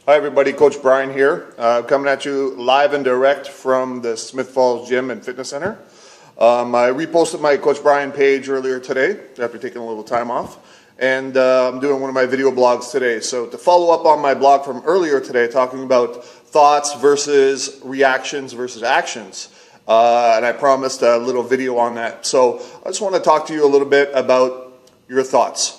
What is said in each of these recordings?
Hi everybody, Coach Brian here, coming at you live and direct from the Smith Falls Gym and Fitness Center. I reposted my Coach Brian page earlier today after taking a little time off, and I'm doing one of my video blogs today. So to follow up on my blog from earlier today, talking about thoughts versus reactions versus actions, and I promised a little video on that. So I just want to talk to you a little bit about your thoughts.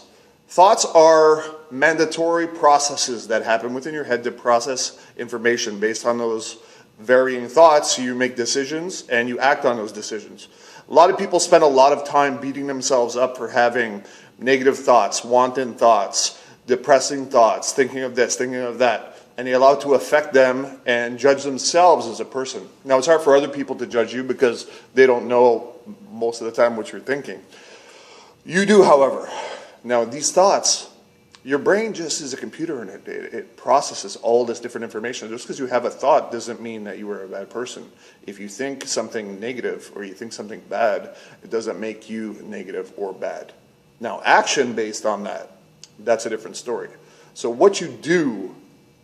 Thoughts are mandatory processes that happen within your head to process information. Based on those varying thoughts, you make decisions and you act on those decisions. A lot of people spend a lot of time beating themselves up for having negative thoughts, wanton thoughts, depressing thoughts, thinking of this, thinking of that, and they allow it to affect them and judge themselves as a person. Now, it's hard for other people to judge you because they don't know most of the time what you're thinking. You do, however. Now, these thoughts, your brain just is a computer and it processes all this different information. Just because you have a thought doesn't mean that you are a bad person. If you think something negative or you think something bad, it doesn't make you negative or bad. Now, action based on that, that's a different story. So what you do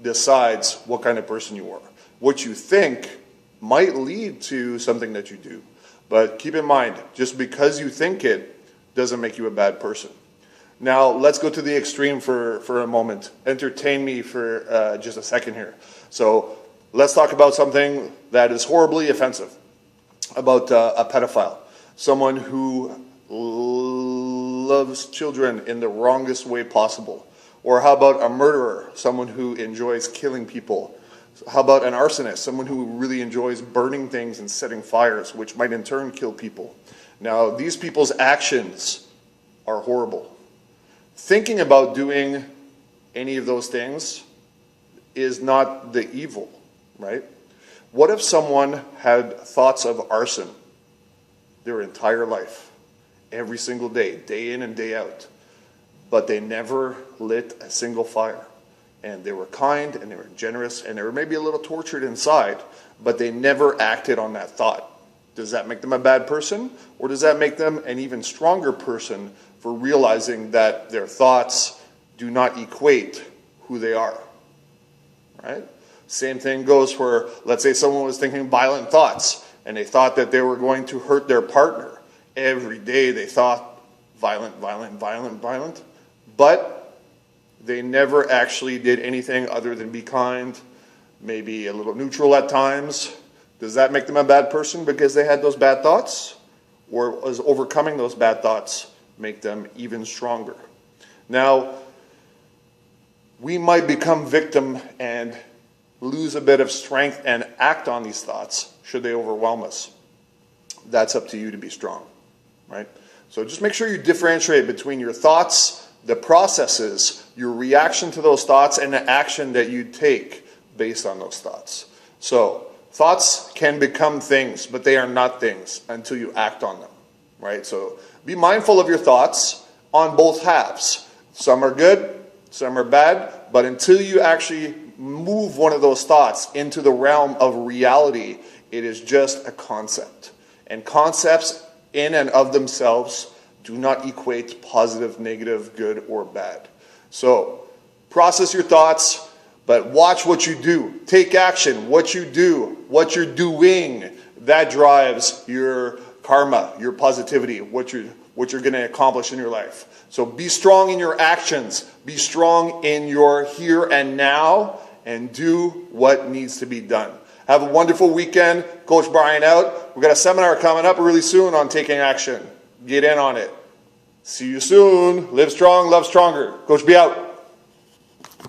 decides what kind of person you are. What you think might lead to something that you do. But keep in mind, just because you think it doesn't make you a bad person. Now, let's go to the extreme for a moment. Entertain me for just a second here. So let's talk about something that is horribly offensive, about a pedophile, someone who loves children in the wrongest way possible. Or how about a murderer, someone who enjoys killing people? How about an arsonist, someone who really enjoys burning things and setting fires, which might in turn kill people? Now, these people's actions are horrible. Thinking about doing any of those things is not the evil, right? What if someone had thoughts of arson their entire life, every single day, day in and day out, but they never lit a single fire? And they were kind and they were generous and they were maybe a little tortured inside, but they never acted on that thought. Does that make them a bad person? Or does that make them an even stronger person for realizing that their thoughts do not equate who they are, right? Same thing goes for, let's say someone was thinking violent thoughts and they thought that they were going to hurt their partner. Every day they thought violent, violent, violent, violent, but they never actually did anything other than be kind, maybe a little neutral at times. Does that make them a bad person because they had those bad thoughts? Or was overcoming those bad thoughts make them even stronger? Now, we might become victim and lose a bit of strength and act on these thoughts should they overwhelm us. That's up to you to be strong, right? So just make sure you differentiate between your thoughts, the processes, your reaction to those thoughts, and the action that you take based on those thoughts. So thoughts can become things, but they are not things until you act on them, right? So be mindful of your thoughts on both halves. Some are good, some are bad, but until you actually move one of those thoughts into the realm of reality, it is just a concept. And concepts in and of themselves do not equate positive, negative, good, or bad. So process your thoughts, but watch what you do. Take action. What you do, what you're doing, that drives your karma, your positivity, what you're going to accomplish in your life. So be strong in your actions. Be strong in your here and now, and do what needs to be done. Have a wonderful weekend. Coach Brian out. We've got a seminar coming up really soon on taking action. Get in on it. See you soon. Live strong, love stronger. Coach B out.